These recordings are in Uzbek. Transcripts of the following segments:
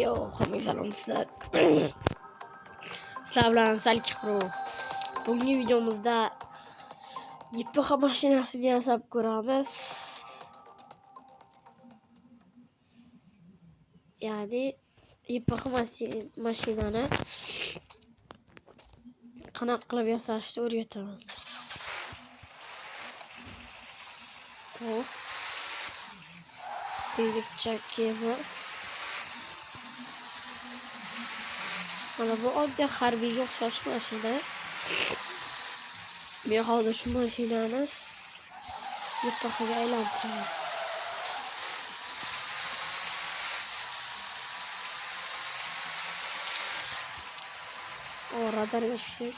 Yo, hammaga salom sizlar. Sizlar bilan Salkix Pro. Bugungi videomizda YPH mashinasini yasab ko'ramiz. Ya'ni YPH mashinani qanaqa qilib yasashni o'rgataman. Bu tegirchak emas. Mana bu oddiy harbiyga o'xshash mashina. Men hozir shu mashinani YPHga aylantiraman. Radarga tushdik.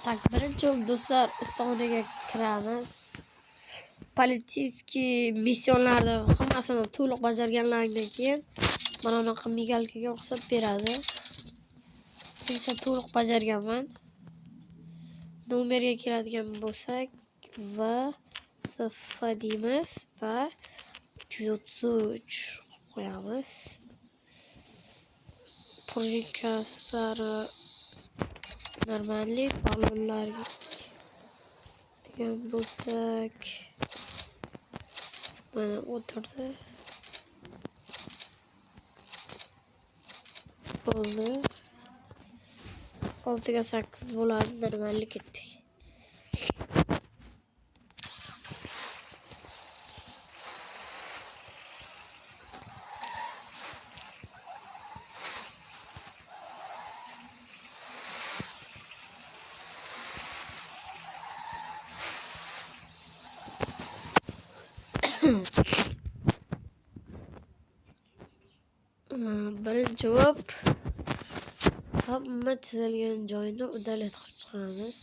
Tak, birinchi do'stlar istonaga kiramiz. Politsiyaskiy missionlarni hammasini to'liq bajarganlaridan keyin mana bunaqa migalkaga ruxsat beradi. Men to'liq bajarganman. Nomerga keladigan bo'lsak va SF deymiz va 333 qo'yamiz. Prikaslari normallik, ballonlarga degan bo'lsak mana o'tirdi. Bo'ldi. 6 ga 8 bo'ladi, normallik ketdik. Birinchi hop hamma chizilgan joyni udalet qilib chiqamiz.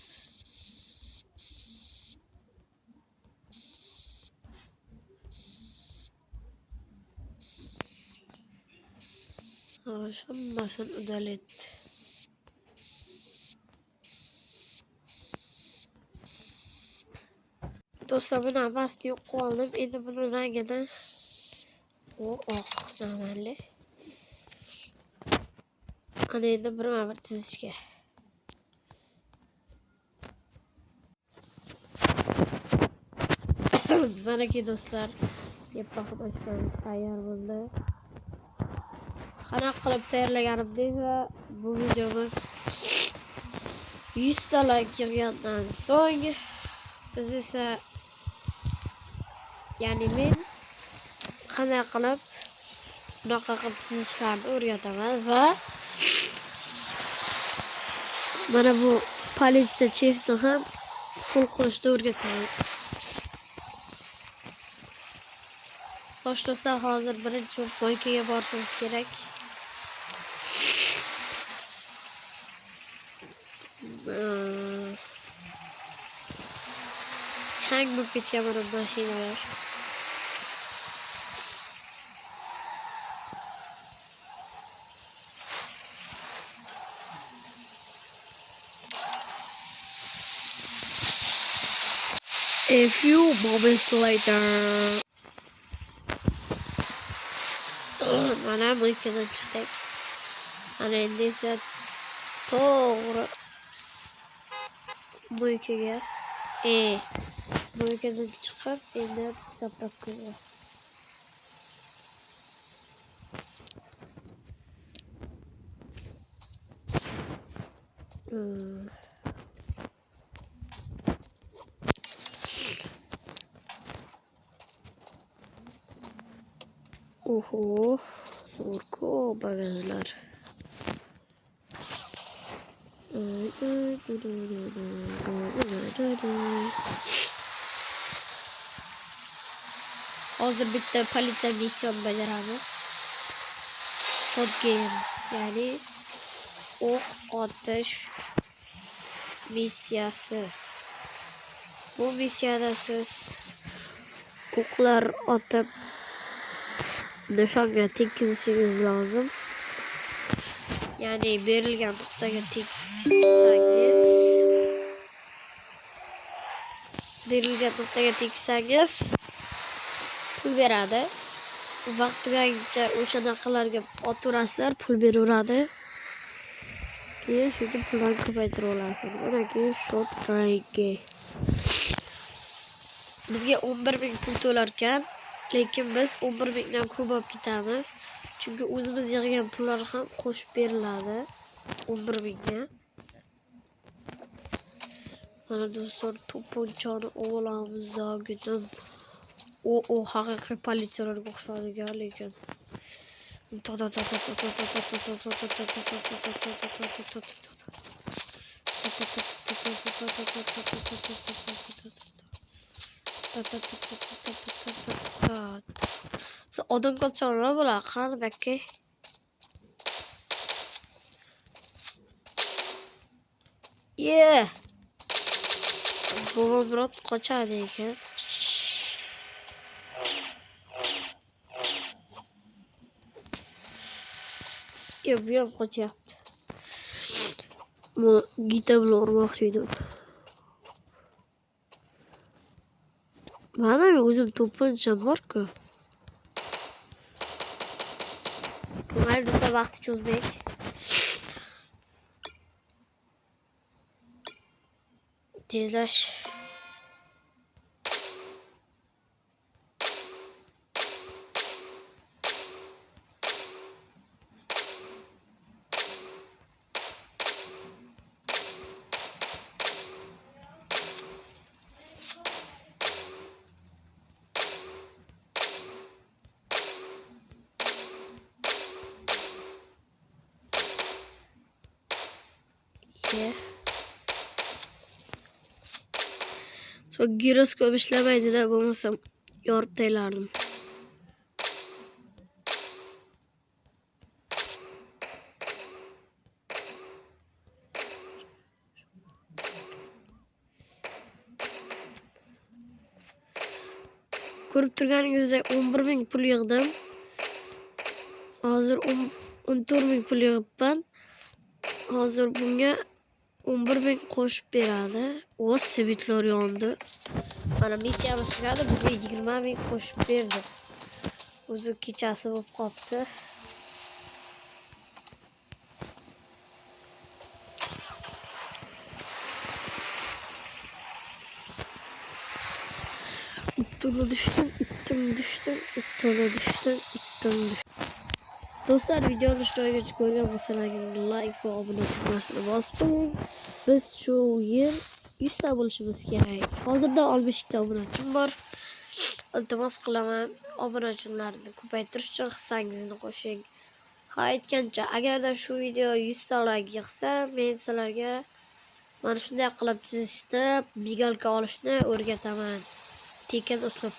Hammasini udalet. Do'stlar, buni hammasini yo'q qildim. Endi buni rangini oq normallik. Ana endi birma-bir chizishga. Manaki do'stlar, YPH mashinamiz tayyor bo'ldi. Qanaqa qilib tayyorlaganimni esa bu videomiz 100 ta like yig'gandan so'ng biz esa ya'ni men qanday qilib bunaqa qilib chizishlarni o'rgataman va mana bu politsiya chestni ham full qilishni o'rgataman. Do'stlar, hozir birinchi moykaga borishimiz kerak. Chang bo'lib ketgan mana bu mashinalar. A few moments later. Mana moykadan chiqdik. Ana endi esa to'g'ri moykaga moykadan chiqib endi zapravkaga. Oho, zo'rku bagajlar. Hozir bitta politsiya mission bajaramiz. Shotgun, ya'ni o'q otish missiyasi. Bu missiyada siz o'qlar otib nishonga tekkizishingiz lozim. Ya'ni berilgan nuqtaga chizsangiz, berilgan nuqtaga teksangiz pul beradi. Vaqt tugaguncha o'sha narxlarga otaverasizlar, pul beraveradi. Keyin shunga pullarni ko'paytirib olasiz. Mana keyin shop rangi. Bizga 11.000 pul to'larkan, lekin biz 11.000 dan ko'p olib ketamiz. Chunki o'zimiz yig'gan pullar ham qo'shib beriladi 11.000 ga. Mana do'stlar, to'pponchani olamiz zagidim. O haqiqiy politsiyalarga o'xshaydigan, lekin odam qochonlar bular, qani bakka. Bobomurod qochadi ekan. Bu ham qochyapti. Buni gita bilan urmoqchi edim. Mana men o'zim to'pponcham bor-ku. Mayli desa vaqt cho'zmak. Tezlash. So giroskop ishlamaydi-da, bo'lmasam yorib taylardim. Ko'rib turganingizdek 11.000 pul yig'dim. Hozir 14.000 pul yig'ibman. Hozir bunga 11.000 qo'shib beradi. O'z svitlar yondi. Mana missiyamiz tugadi, bizga 20.000 qo'shib berdi. O'zi kechasi bo'lib qopti. Itto'la düştüm. Do'stlar, videoni shu joygacha ko'rgan bo'lsalaringiz like va obuna tugmasini bosib qo'ying. Biz shu yil 100 ta bo'lishimiz kerak. Hozirda 62 ta obunachim bor. Iltimos qilaman, obunachilarni ko'paytirish uchun hissangizni qo'shing. Ha, aytgancha, agarda shu video 100 ta like yig'sa, men sizlarga mana shunday qilib chizishni, migalka olishni o'rgataman. Tekin uslub.